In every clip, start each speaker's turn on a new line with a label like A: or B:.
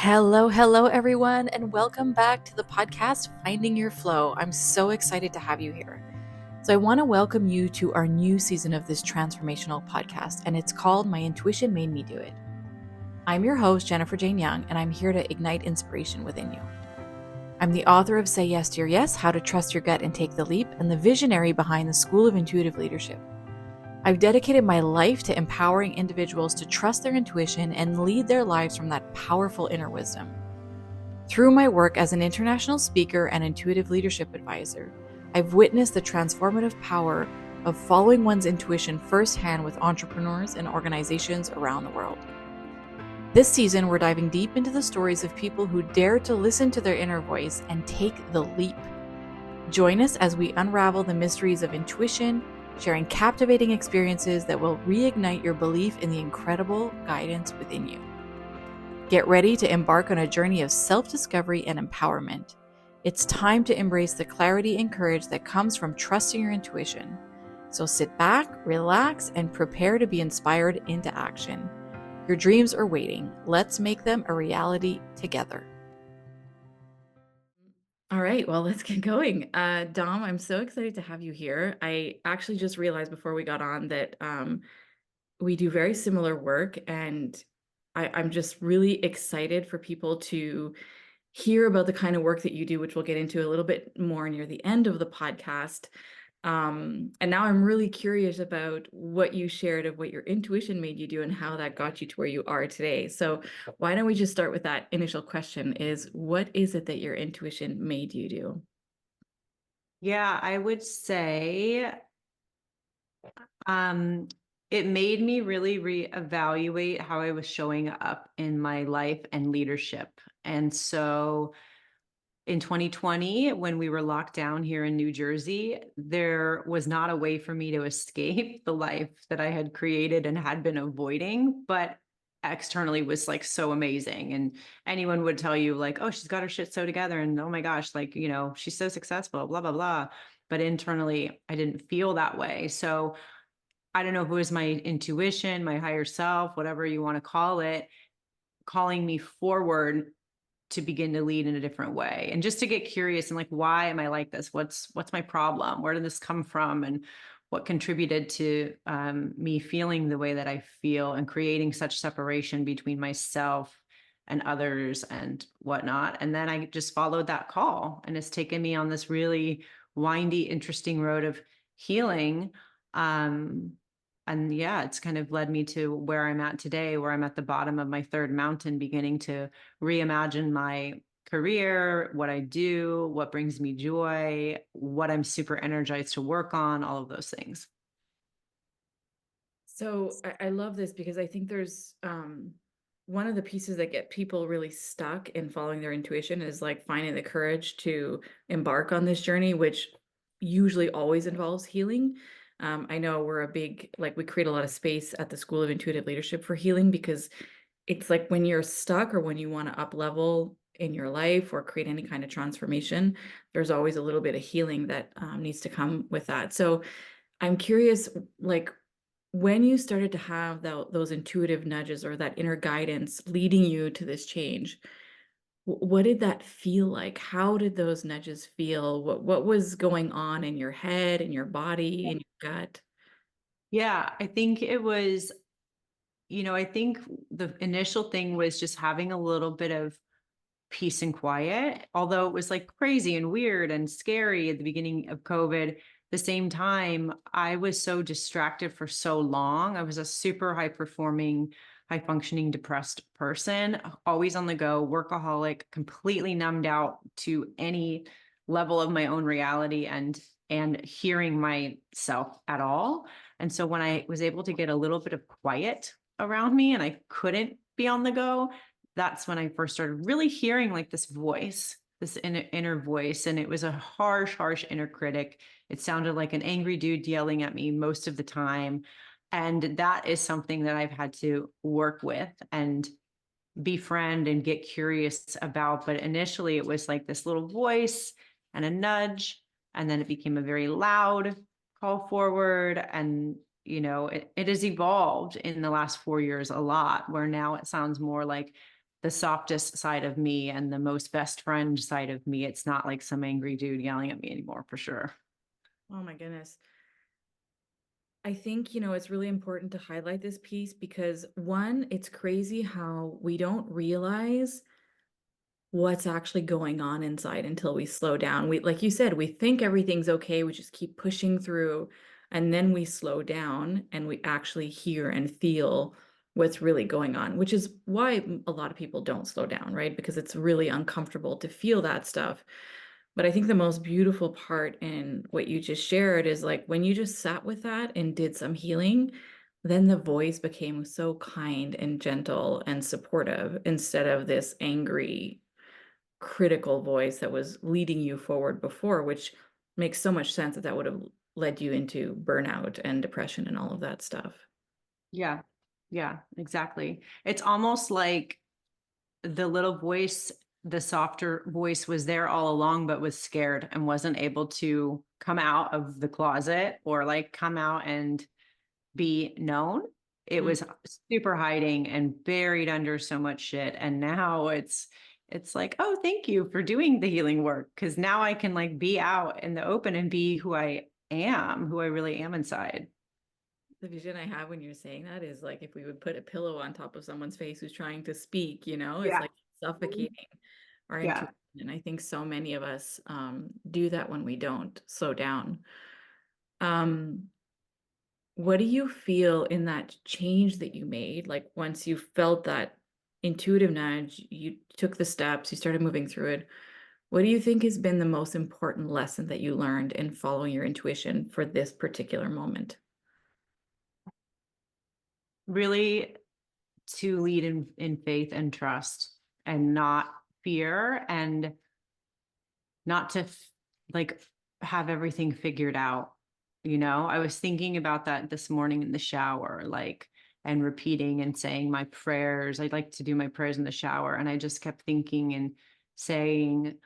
A: Hello, everyone, and welcome back to the podcast, Finding Your Flow. I'm so excited to have you here. So, I want to welcome you to our new season of this transformational podcast, and it's called My Intuition Made Me Do It. I'm your host, Jennifer Jane Young, and I'm here to ignite inspiration within you. I'm the author of Say Yes to Your Yes, How to Trust Your Gut and Take the Leap, and the visionary behind the School of Intuitive Leadership. I've dedicated my life to empowering individuals to trust their intuition and lead their lives from that powerful inner wisdom. Through my work as an international speaker and intuitive leadership advisor, I've witnessed the transformative power of following one's intuition firsthand with entrepreneurs and organizations around the world. This season, we're diving deep into the stories of people who dare to listen to their inner voice and take the leap. Join us as we unravel the mysteries of intuition, sharing captivating experiences that will reignite your belief in the incredible guidance within you. Get ready to embark on a journey of self-discovery and empowerment. It's time to embrace the clarity and courage that comes from trusting your intuition. So sit back, relax, and prepare to be inspired into action. Your dreams are waiting. Let's make them a reality together. All right, well, let's get going. Dom, I'm so excited to have you here. I actually just realized before we got on that we do very similar work, and I'm just really excited for people to hear about the kind of work that you do, which we'll get into a little bit more near the end of the podcast. And now I'm really curious about what you shared of what your intuition made you do and how that got you to where you are today. So why don't we just start with that initial question is, what is it that your intuition made you do?
B: Yeah, I would say it made me really reevaluate how I was showing up in my life and leadership. And so in 2020, when we were locked down here in New Jersey, there was not a way for me to escape the life that I had created and had been avoiding, but externally was like so amazing. And anyone would tell you, like, oh, she's got her shit so together. And oh my gosh, like, she's so successful, blah, blah, blah. But internally, I didn't feel that way. So I don't know if it was my intuition, my higher self, whatever you want to call it, calling me forward to begin to lead in a different way and just to get curious and like, why am I like this? What's my problem? Where did this come from? And what contributed to me feeling the way that I feel and creating such separation between myself and others and whatnot. And then I just followed that call, and it's taken me on this really windy, interesting road of healing. Um, and yeah, it's kind of led me to where I'm at today, where I'm at the bottom of my third mountain, beginning to reimagine my career, what I do, what brings me joy, what I'm super energized to work on, all of those things.
A: So I love this because I think there's one of the pieces that get people really stuck in following their intuition is like finding the courage to embark on this journey, which usually always involves healing. I know we're a big, like, we create a lot of space at the School of Intuitive Leadership for healing because it's like when you're stuck or when you want to up level in your life or create any kind of transformation, there's always a little bit of healing that needs to come with that. So I'm curious, like, when you started to have those intuitive nudges or that inner guidance leading you to this change, what did that feel like? How did those nudges feel? What was going on in your head, in your body, in your gut?
B: Yeah, I think it was, I think the initial thing was just having a little bit of peace and quiet, although it was like crazy and weird and scary at the beginning of COVID. The same time, I was so distracted for so long. I was a super high performing, high functioning, depressed person, always on the go, workaholic, completely numbed out to any level of my own reality and hearing myself at all. And so when I was able to get a little bit of quiet around me and I couldn't be on the go, that's when I first started really hearing like this voice, this inner voice. And it was a harsh inner critic. It sounded like an angry dude yelling at me most of the time. And that is something that I've had to work with and befriend and get curious about. But initially it was like this little voice and a nudge. And then it became a very loud call forward. And it has evolved in the last 4 years a lot, where now it sounds more like the softest side of me and the most best friend side of me. It's not like some angry dude yelling at me anymore, for sure.
A: Oh my goodness. I think, it's really important to highlight this piece because one, it's crazy how we don't realize what's actually going on inside until we slow down. We, like you said, we think everything's okay, we just keep pushing through, and then we slow down and we actually hear and feel what's really going on, which is why a lot of people don't slow down, right? Because it's really uncomfortable to feel that stuff. But I think the most beautiful part in what you just shared is like when you just sat with that and did some healing, then the voice became so kind and gentle and supportive instead of this angry, critical voice that was leading you forward before, which makes so much sense that that would have led you into burnout and depression and all of that stuff.
B: Yeah. Yeah, exactly. It's almost like the little voice, the softer voice was there all along, but was scared and wasn't able to come out of the closet or like come out and be known. It
A: Mm.
B: was super hiding and buried under so much shit. And now it's like, oh, thank you for doing the healing work. Cause now I can like be out in the open and be who I am, who I really am inside.
A: The vision I have when you're saying that is like if we would put a pillow on top of someone's face who's trying to speak, it's
B: Yeah.
A: like suffocating our
B: Yeah.
A: intuition. And I think so many of us do that when we don't slow down. Um, what do you feel in that change that you made? Like once you felt that intuitive nudge, you took the steps, you started moving through it. What do you think has been the most important lesson that you learned in following your intuition for this particular moment?
B: Really to lead in faith and trust and not fear and not to like have everything figured out. I was thinking about that this morning in the shower, like, and repeating and saying my prayers. I like to do my prayers in the shower. And I just kept thinking and saying,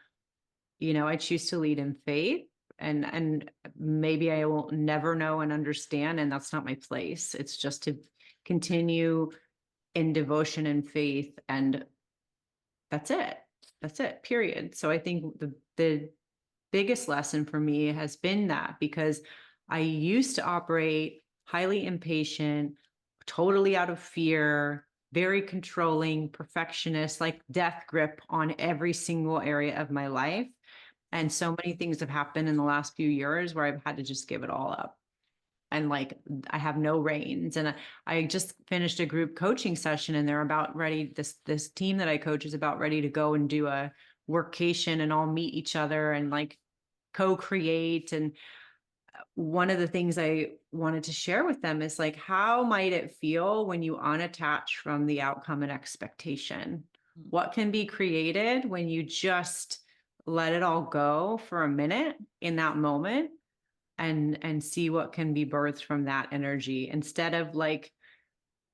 B: I choose to lead in faith. And maybe I will never know and understand. And that's not my place. It's just to continue in devotion and faith. And that's it. That's it, period. So I think the biggest lesson for me has been that because I used to operate highly impatient, totally out of fear, very controlling, perfectionist, like death grip on every single area of my life. And so many things have happened in the last few years where I've had to just give it all up. And like I have no reins. And I just finished a group coaching session and they're about ready. This team that I coach is about ready to go and do a workation and all meet each other and like co-create. And one of the things I wanted to share with them is like, how might it feel when you unattach from the outcome and expectation? What can be created when you just let it all go for a minute in that moment and see what can be birthed from that energy instead of like,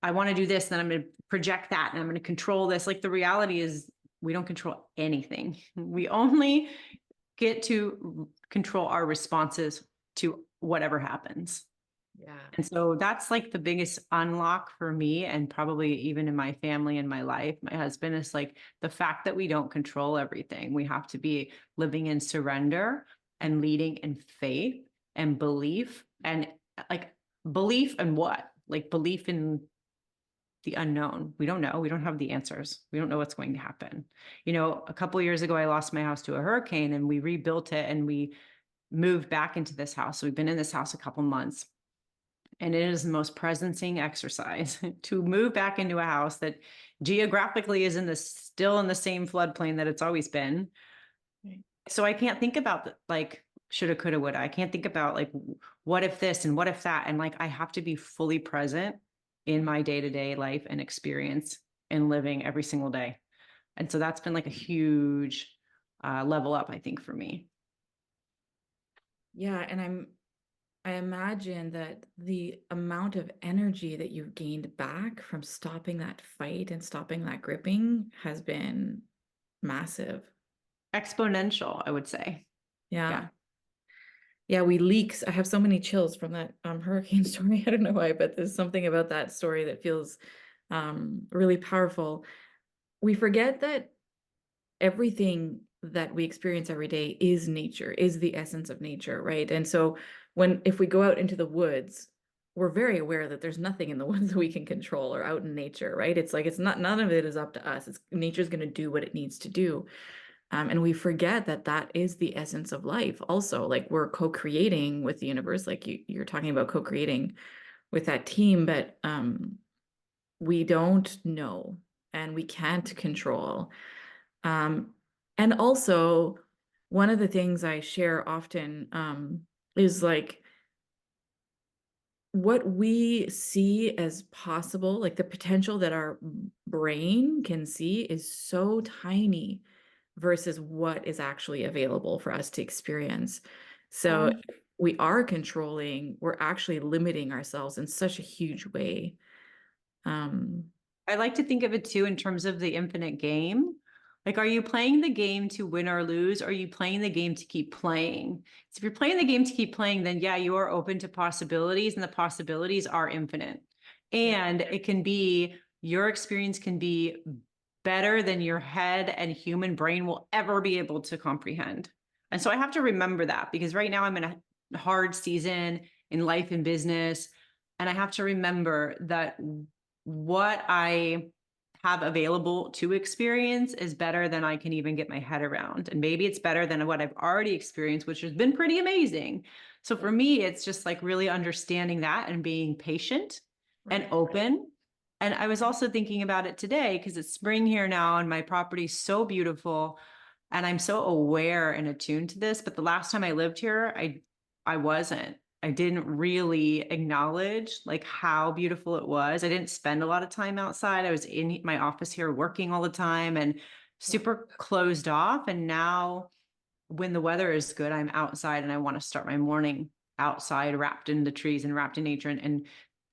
B: I want to do this, then I'm going to project that and I'm going to control this. Like the reality is we don't control anything. We only get to control our responses to whatever happens.
A: Yeah.
B: And so that's like the biggest unlock for me and probably even in my family and my life. My husband is like the fact that we don't control everything. We have to be living in surrender and leading in faith and belief and like belief in what? Like belief in the unknown. We don't know. We don't have the answers. We don't know what's going to happen. A couple of years ago, I lost my house to a hurricane and we rebuilt it and we moved back into this house. So we've been in this house a couple months. And it is the most presencing exercise to move back into a house that geographically is still in the same floodplain that it's always been. Right. So I can't think about like shoulda, coulda, woulda. I can't think about like what if this and what if that. And like I have to be fully present in my day-to-day life and experience and living every single day. And so that's been like a huge level up, I think, for me.
A: Yeah, and I imagine that the amount of energy that you've gained back from stopping that fight and stopping that gripping has been massive.
B: Exponential, I would say.
A: Yeah.
B: Yeah.
A: Yeah, we leaks. I have so many chills from that hurricane story. I don't know why, but there's something about that story that feels really powerful. we forget that everything that we experience every day is nature, is the essence of nature, right? And so if we go out into the woods, we're very aware that there's nothing in the woods that we can control or out in nature, right? It's like it's not none of it is up to us. It's nature's going to do what it needs to do. And we forget that that is the essence of life. Also, like we're co-creating with the universe, like you're talking about co-creating with that team, but we don't know and we can't control. Um, and also, one of the things I share often is like what we see as possible, like the potential that our brain can see is so tiny versus what is actually available for us to experience. So
B: Um,
A: if we are controlling, we're actually limiting ourselves in such a huge way. Um,
B: I like to think of it too in terms of the infinite game. Like, are you playing the game to win or lose? Or are you playing the game to keep playing? So if you're playing the game to keep playing, then yeah, you are open to possibilities, and the possibilities are infinite.
A: yeah,
B: And it can be your experience can be better than your head and human brain will ever be able to comprehend. And so I have to remember that because right now I'm in a hard season in life and business. And I have to remember that what I have available to experience is better than I can even get my head around. And maybe it's better than what I've already experienced, which has been pretty amazing. So for me, it's just like really understanding that and being patient and
A: right.
B: open. And I was also thinking about it today because it's spring here now and my property's so beautiful and I'm so aware and attuned to this. But the last time I lived here, I wasn't. I didn't really acknowledge like how beautiful it was. I didn't spend a lot of time outside. I was in my office here working all the time and
A: Yeah.
B: super closed off. And now when the weather is good, I'm outside and I want to start my morning outside, wrapped in the trees and wrapped in nature and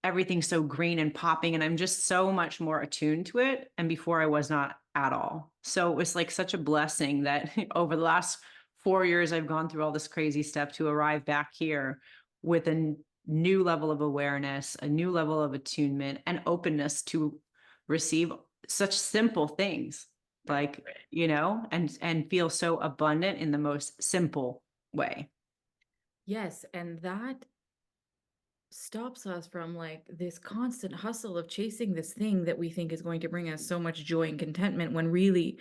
B: everything's so green and popping. And I'm just so much more attuned to it. And before I was not at all. So it was like such a blessing that over the last 4 years, I've gone through all this crazy stuff to arrive back here with a new level of awareness, a new level of attunement and openness to receive such simple things
A: Right.
B: like and feel so abundant in the most simple way.
A: Yes, and that stops us from like this constant hustle of chasing this thing that we think is going to bring us so much joy and contentment when really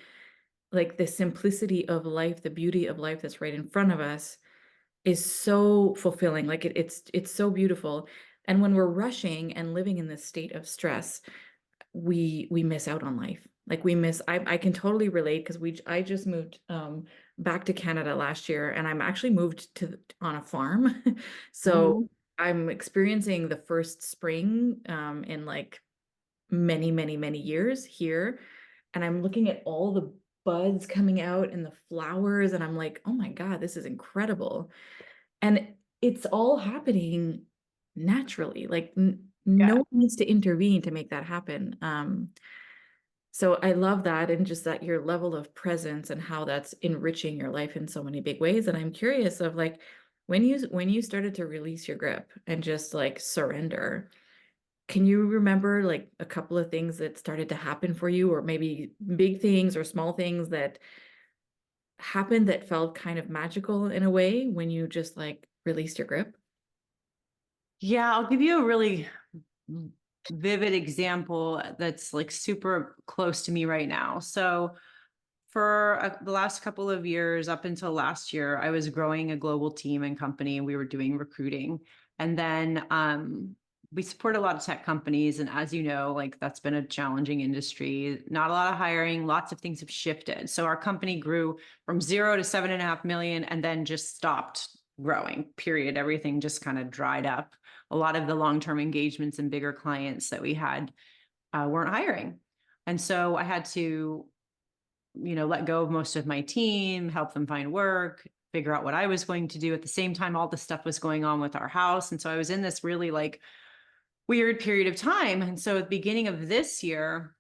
A: like the simplicity of life, the beauty of life that's right in front of us is so fulfilling. Like it's so beautiful. And when we're rushing and living in this state of stress, we miss out on life. Like we miss I can totally relate because we I just moved back to Canada last year and I'm actually moved to on a farm. So
B: Mhm.
A: I'm experiencing the first spring in like many years here and I'm looking at all the buds coming out and the flowers and I'm like, "Oh my God, this is incredible." And it's all happening naturally. Like no
B: Yeah.
A: one needs to intervene to make that happen. So I love that and just that your level of presence and how that's enriching your life in so many big ways. And I'm curious of like when you started to release your grip and just like surrender, can you remember like a couple of things that started to happen for you, or maybe big things or small things that happened that felt kind of magical in a way when you just like released your grip?
B: Yeah, I'll give you a really vivid example that's like super close to me right now. So for the last couple of years, up until last year, I was growing a global team and company, and we were doing recruiting. And then we support a lot of tech companies. And as you know, like that's been a challenging industry, not a lot of hiring, lots of things have shifted. So our company grew from 0 to 7.5 million and then just stopped growing, period. Everything just kind of dried up. A lot of the long term engagements and bigger clients that we had weren't hiring. And so I had to let go of most of my team, help them find work, figure out what I was going to do. At the same time, all this stuff was going on with our house. And so I was in this really like weird period of time. And so at the beginning of this year,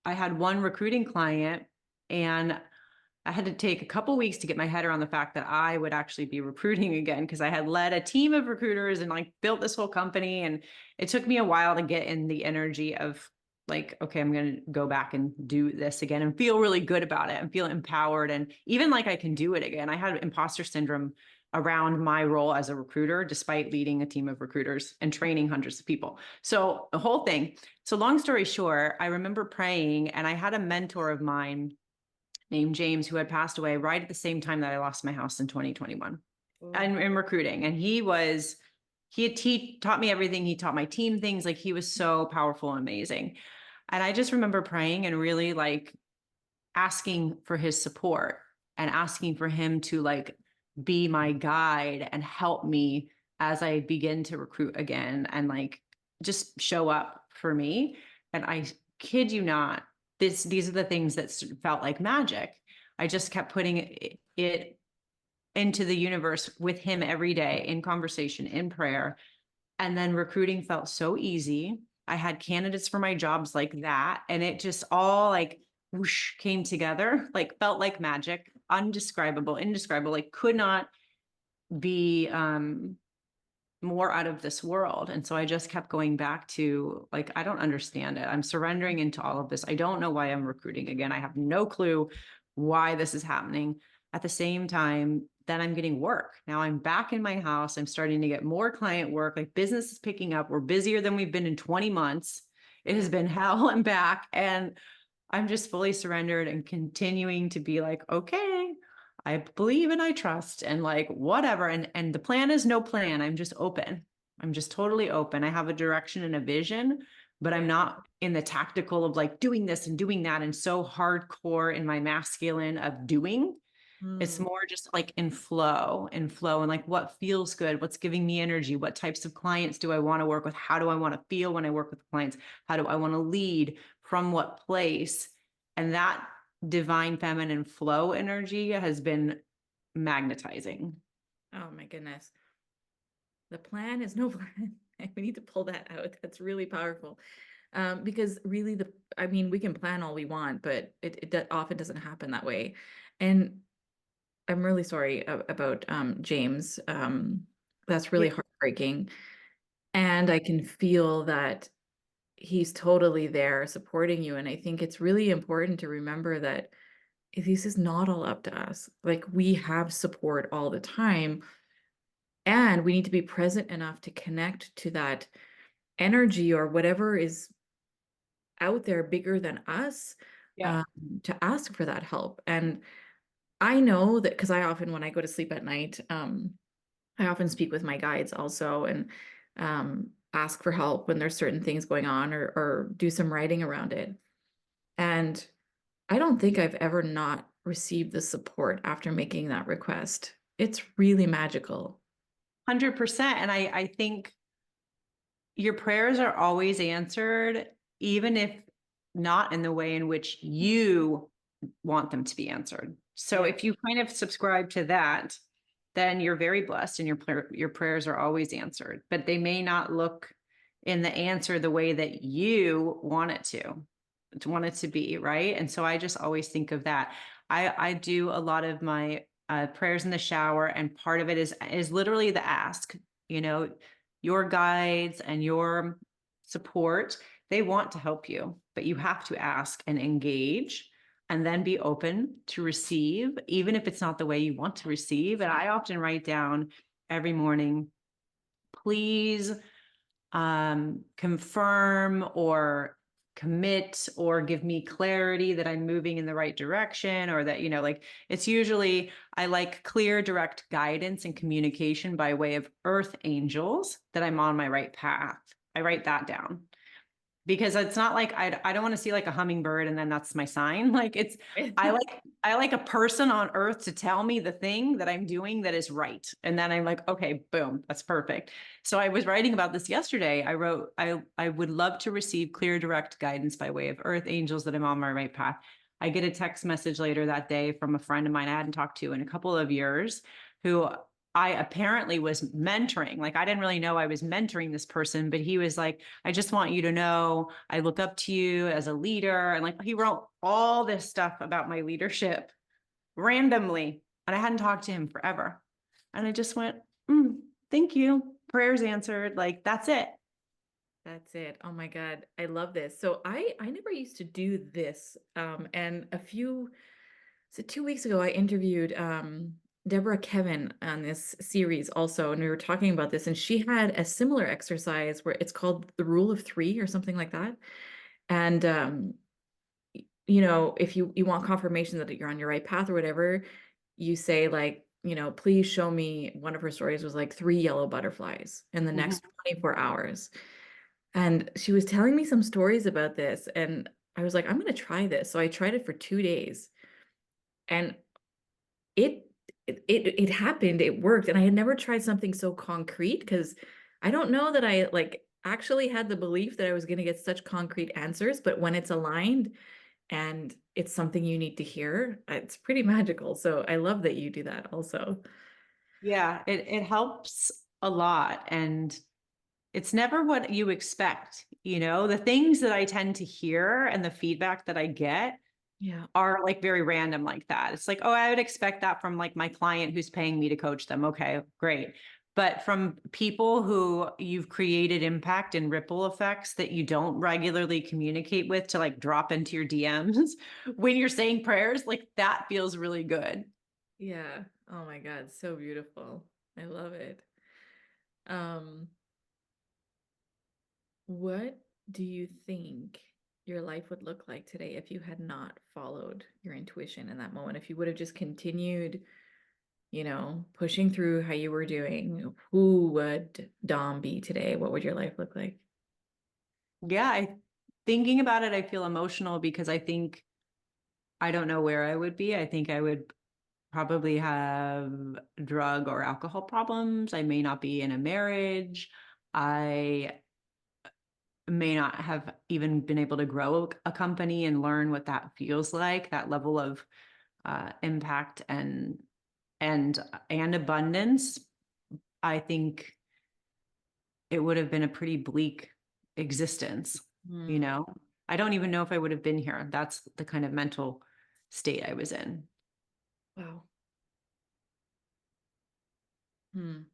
B: I had one recruiting client and I had to take a couple weeks to get my head around the fact that I would actually be recruiting again because I had led a team of recruiters and like built this whole company. And it took me a while to get in the energy of like, okay, I'm going to go back and do this again and feel really good about it and feel empowered. And even like I can do it again. I had imposter syndrome around my role as a recruiter, despite leading a team of recruiters and training hundreds of people. So the whole thing. So long story short, I remember praying, and I had a mentor of mine named James who had passed away right at the same time that I lost my house in 2021 and in recruiting. And he had taught me everything. He taught my team things. Like, he was so powerful and amazing. And I just remember praying and really like asking for his support and asking for him to like be my guide and help me as I begin to recruit again and like just show up for me. And I kid you not, these are the things that felt like magic. I just kept putting it into the universe with him every day in conversation, in prayer. And then recruiting felt so easy. I had candidates for my jobs like that. And it just all like whoosh came together, like felt like magic, indescribable, like could not be more out of this world. And so I just kept going back to like, I don't understand it. I'm surrendering into all of this. I don't know why I'm recruiting again. I have no clue why this is happening. At the same time, then I'm getting work. Now I'm back in my house. I'm starting to get more client work. Like, business is picking up. We're busier than we've been in 20 months. It has been hell and back. And I'm just fully surrendered and continuing to be like, okay, I believe and I trust, and like whatever. And the plan is no plan. I'm just open. I'm just totally open. I have a direction and a vision, but I'm not in the tactical of like doing this and doing that and so hardcore in my masculine of doing. It's more just like in flow and like what feels good, what's giving me energy, what types of clients do I want to work with? How do I want to feel when I work with clients? How do I want to lead, from what place? And that divine feminine flow energy has been magnetizing.
A: Oh my goodness. The plan is no plan. We need to pull that out. That's really powerful. Because really I mean, we can plan all we want, but it often doesn't happen that way. And I'm really sorry about James. That's really
B: Yeah.
A: heartbreaking. And I can feel that he's totally there supporting you. And I think it's really important to remember that this is not all up to us. Like, we have support all the time, and we need to be present enough to connect to that energy or whatever is out there bigger than us,
B: Yeah.
A: um, to ask for that help. And I know that because I often, when I go to sleep at night, I often speak with my guides also, and ask for help when there's certain things going on, or do some writing around it. And I don't think I've ever not received the support after making that request. It's really magical.
B: 100%. And I think your prayers are always answered, even if not in the way in which you want them to be answered. So
A: Yeah.
B: if you kind of subscribe to that, then you're very blessed, and your prayers are always answered, but they may not look in the answer the way that you want it to be, right? And so I just always think of that. I do a lot of my prayers in the shower, and part of it is literally the ask. You know, your guides and your support, they want to help you, but you have to ask and engage, and then be open to receive, even if it's not the way you want to receive. And I often write down every morning, please confirm or commit or give me clarity that I'm moving in the right direction, or that, like, it's usually, I like clear, direct guidance and communication by way of earth angels that I'm on my right path. I write that down, because it's not like I don't want to see like a hummingbird and then that's my sign. Like, it's I like a person on earth to tell me the thing that I'm doing that is right. And then I'm like, okay, boom, that's perfect. So I was writing about this yesterday. I wrote, I would love to receive clear, direct guidance by way of earth angels that I'm on my right path. I get a text message later that day from a friend of mine I hadn't talked to in a couple of years, who I apparently was mentoring. Like, I didn't really know I was mentoring this person, but he was like, I just want you to know I look up to you as a leader. And like, he wrote all this stuff about my leadership randomly. And I hadn't talked to him forever. And I just went, thank you. Prayers answered. Like, that's it.
A: That's it. Oh my God. I love this. So I never used to do this. And so 2 weeks ago I interviewed Deborah Kevin on this series also, and we were talking about this, and she had a similar exercise where it's called the rule of three or something like that. And if you want confirmation that you're on your right path or whatever, you say like, please show me. One of her stories was like three yellow butterflies in the
B: Mhm.
A: next 24 hours. And she was telling me some stories about this, and I was like, I'm going to try this. So I tried it for 2 days, and it it happened. It worked, and I had never tried something so concrete because I don't know that I like actually had the belief that I was going to get such concrete answers. But when it's aligned and it's something you need to hear, it's pretty magical. So I love that you do that also.
B: Yeah, it helps a lot. And it's never what you expect. The things that I tend to hear and the feedback that I get
A: Yeah.
B: are like very random like that. It's like, oh, I would expect that from like my client who's paying me to coach them. Okay, great. But from people who you've created impact and ripple effects that you don't regularly communicate with to like drop into your DMs when you're saying prayers, like that feels really good.
A: Yeah. Oh my God, so beautiful. I love it. Um, What do you think your life would look like today if you had not followed your intuition in that moment? If you would have just continued, pushing through how you were doing, who would Dom be today? What would your life look like?
B: Yeah, thinking about it, I feel emotional because I don't know where I would be. I think I would probably have drug or alcohol problems. I may not be in a marriage. I may not have even been able to grow a company and learn what that feels like, that level of impact and and abundance. I think it would have been a pretty bleak existence, you
A: Hmm.
B: know? I don't even know if I would have been here. That's the kind of mental state I was in.
A: Wow. Hmm.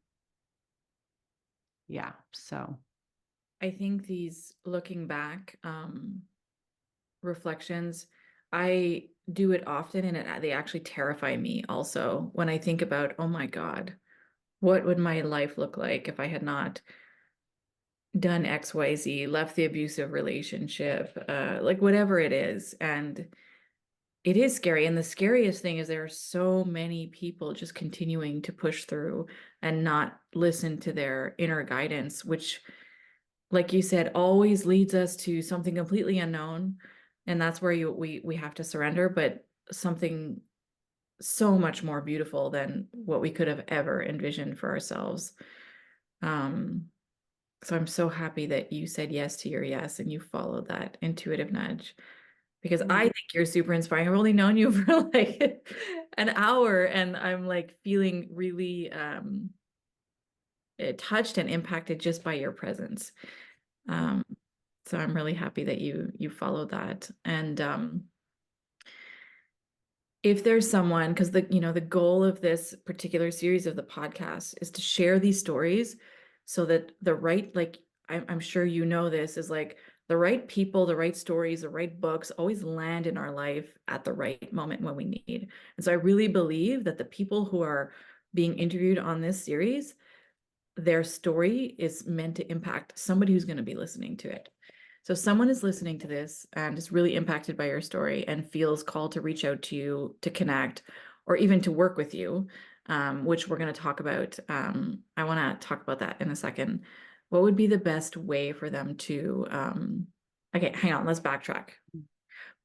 B: Yeah. So,
A: I think these looking back, reflections, I do it often, and they actually terrify me also when I think about, oh my God, what would my life look like if I had not done XYZ, left the abusive relationship, like whatever it is. And it is scary. And the scariest thing is there are so many people just continuing to push through and not listen to their inner guidance, which, like you said, always leads us to something completely unknown. And that's where we have to surrender, but something so much more beautiful than what we could have ever envisioned for ourselves. Um, So I'm so happy that you said yes to your yes and you followed that intuitive nudge because I
B: mm,
A: think you're super inspiring. I've only known you for like an hour and I'm like feeling really touched and impacted just by your presence. Um, so I'm really happy that you followed that. And if there's someone, because the goal of this particular series of the podcast is to share these stories so that the right, like I'm sure you know this, is like the right people, the right stories, the right books always land in our life at the right moment when we need. And so I really believe that the people who are being interviewed on this series, their story is meant to impact somebody who's going to be listening to it. So if someone is listening to this and is really impacted by your story and feels called to reach out to you to connect or even to work with you, which we're going to talk about. I want to talk about that in a second. What would be the best way for them to, okay, hang on, let's backtrack.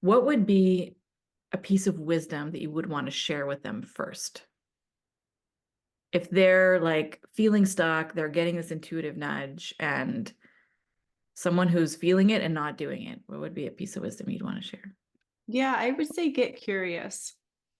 A: What would be a piece of wisdom that you would want to share with them first? If they're like feeling stuck, they're getting this intuitive nudge, and someone who's feeling it and not doing it, what would be a piece of wisdom you'd want to share?
B: yeah, I would say get curious.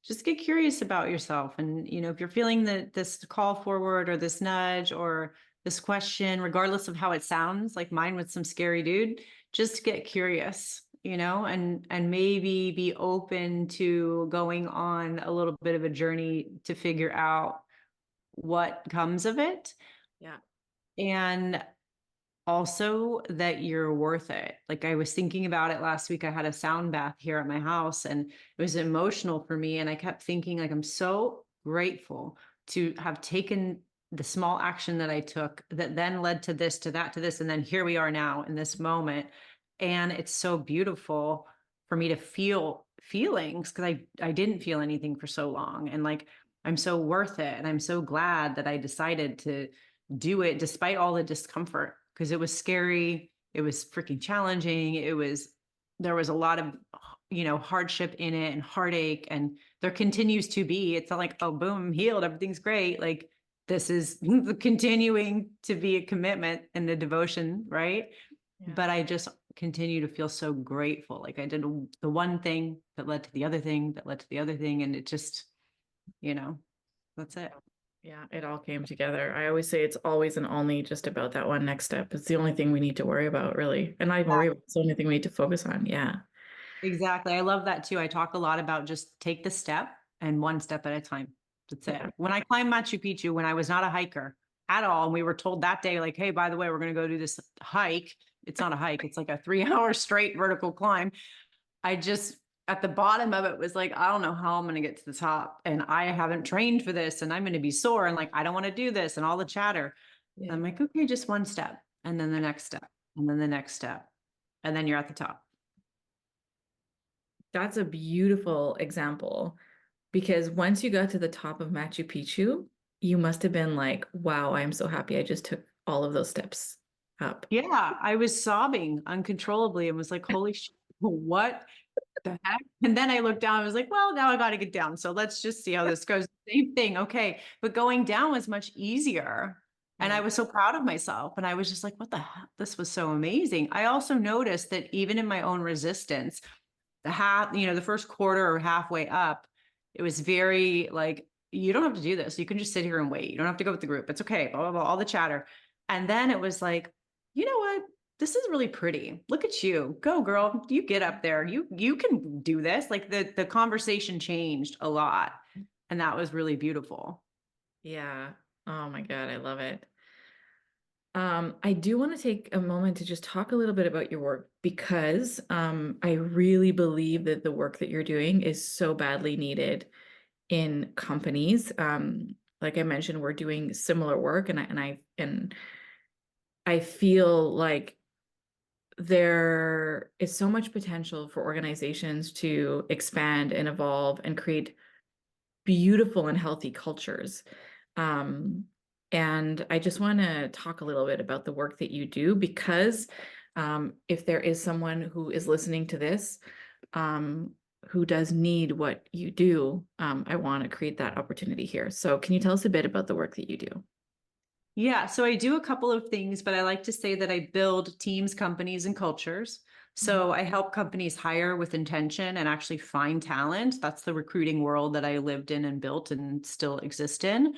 B: Just get curious about yourself. And, if you're feeling this call forward or this nudge or this question, regardless of how it sounds, like mine with some scary dude, just get curious, and maybe be open to going on a little bit of a journey to figure out what comes of it.
A: Yeah.
B: And also that you're worth it. Like I was thinking about it last week. I had a sound bath here at my house and it was emotional for me. And I kept thinking, like, I'm so grateful to have taken the small action that I took that then led to this, to that, to this. And then here we are now in this moment. And it's so beautiful for me to feel feelings because I didn't feel anything for so long. And like, I'm so worth it. And I'm so glad that I decided to do it despite all the discomfort because it was scary. It was freaking challenging. There was a lot of, hardship in it and heartache. And there continues to be. It's not like, oh, boom, I'm healed. Everything's great. Like this is continuing to be a commitment and a devotion, right?
A: Yeah.
B: But I just continue to feel so grateful. Like I did the one thing that led to the other thing that led to the other thing. And it just, that's it.
A: Yeah, it all came together. I always say it's always and only just about that one next step. It's the only thing we need to worry about, really. And not even worry about, it's the only thing we need to focus on. Yeah.
B: Exactly. I love that too. I talk a lot about just take the step and one step at a time. That's it.
A: Yeah.
B: When I climbed Machu Picchu, when I was not a hiker at all, and we were told that day, like, hey, by the way, we're going to go do this hike. It's not a hike, it's like a 3 hour straight vertical climb. I just, at the bottom of it was like, I don't know how I'm going to get to the top. And I haven't trained for this and I'm going to be sore. And like, I don't want to do this and all the chatter.
A: Yeah.
B: I'm like, okay, just one step and then the next step and then the next step. And then you're at the top.
A: That's a beautiful example because once you got to the top of Machu Picchu, you must have been like, wow, I'm so happy I just took all of those steps up.
B: Yeah, I was sobbing uncontrollably and was like, holy shit, what the heck? And then I looked down, I was like, well, now I got to get down. So let's just see how this goes. Same thing. Okay. But going down was much easier. And I
A: Yeah.
B: was so proud of myself. And I was just like, what the heck? This was so amazing. I also noticed that even in my own resistance, the first quarter or halfway up, it was very like, you don't have to do this. You can just sit here and wait. You don't have to go with the group. It's okay. Blah, blah, blah, all the chatter. And then it was like, you know what? This is really pretty. Look at you. Go, girl. You get up there. You can do this. Like the conversation changed a lot. And that was really beautiful.
A: Yeah. Oh my God, I love it. I do want to take a moment to just talk a little bit about your work because I really believe that the work that you're doing is so badly needed in companies. Like I mentioned, we're doing similar work, and I feel like there is so much potential for organizations to expand and evolve and create beautiful and healthy cultures. Um, and I just want to talk a little bit about the work that you do because if there is someone who is listening to this um, who does need what you do, I want to create that opportunity here. So, can you tell us a bit about the work that you do?
B: Yeah, so I do a couple of things, but I like to say that I build teams, companies, and cultures.
A: Mhm.
B: So I help companies hire with intention and actually find talent. That's the recruiting world that I lived in and built and still exist in.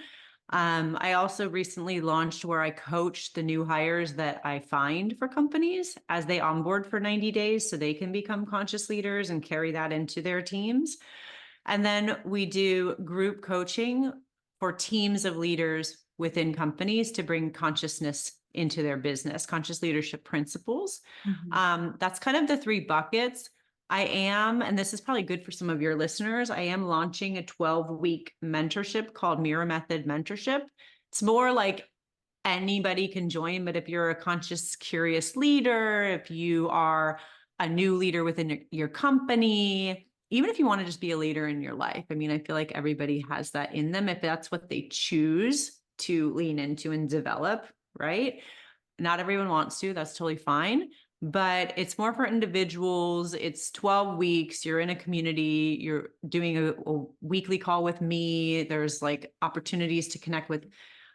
B: I also recently launched where I coach the new hires that I find for companies as they onboard for 90 days so they can become conscious leaders and carry that into their teams. And then we do group coaching for teams of leaders within companies to bring consciousness into their business, conscious leadership principles.
A: Mhm.
B: That's kind of the three buckets. I am, and this is probably good for some of your listeners, I am launching a 12-week mentorship called Mirror Method Mentorship. It's more like anybody can join, but if you're a conscious, curious leader, if you are a new leader within your company, even if you want to just be a leader in your life, I mean, I feel like everybody has that in them if that's what they choose to lean into and develop, right? Not everyone wants to, that's totally fine. But it's more for individuals. It's 12 weeks. You're in a community. You're doing a weekly call with me. There's like opportunities to connect with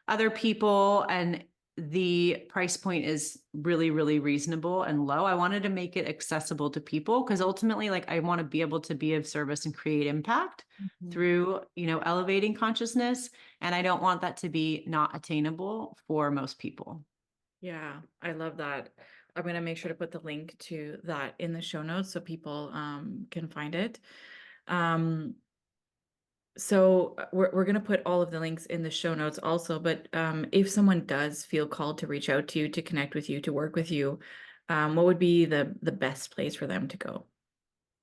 B: other people. And the price point is really, really reasonable and low. I wanted to make it accessible to people because ultimately, like, I want to be able to be of service and create impact
A: Mhm.
B: through, elevating consciousness. And I don't want that to be not attainable for most people.
A: Yeah, I love that. I'm going to make sure to put the link to that in the show notes so people can find it. Um, So we're going to put all of the links in the show notes also, but if someone does feel called to reach out to you, to connect with you, to work with you, what would be the best place for them to go?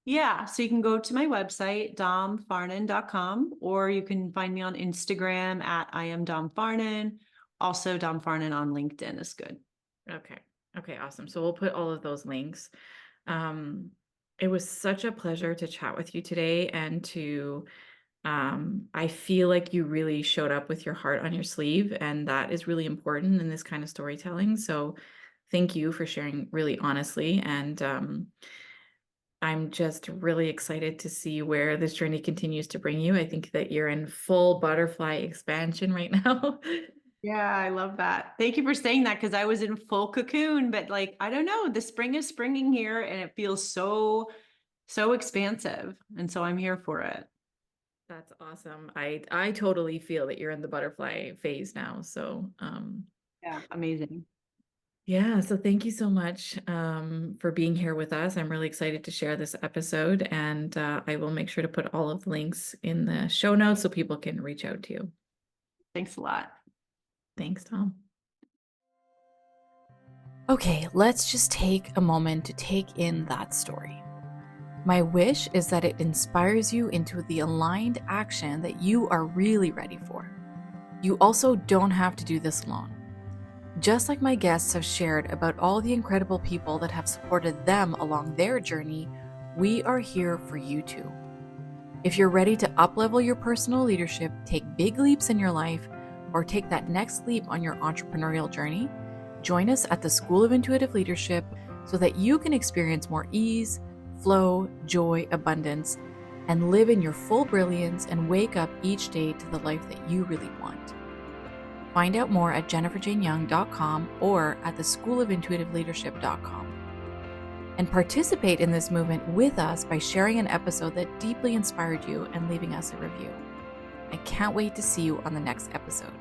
B: Yeah, so you can go to my website, domfarnan.com, or you can find me on Instagram at I am Dom Farnan. Also, Dom Farnan on LinkedIn is good.
A: Okay. Okay, awesome. So we'll put all of those links. Um, it was such a pleasure to chat with you today and to I feel like you really showed up with your heart on your sleeve, and that is really important in this kind of storytelling. So thank you for sharing really honestly. And I'm just really excited to see where this journey continues to bring you. I think that you're in full butterfly expansion right now.
B: Yeah, I love that. Thank you for saying that because I was in full cocoon, but like, I don't know, the spring is springing here and it feels so expansive. And so I'm here for it.
A: That's awesome. I totally feel that you're in the butterfly phase now. So
B: Yeah, amazing.
A: yeah, so thank you so much for being here with us. I'm really excited to share this episode, and I will make sure to put all of the links in the show notes so people can reach out to you.
B: Thanks a lot.
A: Thanks, Tom. Okay, let's just take a moment to take in that story. My wish is that it inspires you into the aligned action that you are really ready for. You also don't have to do this alone. Just like my guests have shared about all the incredible people that have supported them along their journey, we are here for you too. If you're ready to uplevel your personal leadership, take big leaps in your life, or take that next leap on your entrepreneurial journey, join us at the School of Intuitive Leadership so that you can experience more ease, flow, joy, abundance, and live in your full brilliance and wake up each day to the life that you really want. Find out more at jenniferjaneyoung.com or at theschoolofintuitiveleadership.com. And participate in this movement with us by sharing an episode that deeply inspired you and leaving us a review. I can't wait to see you on the next episode.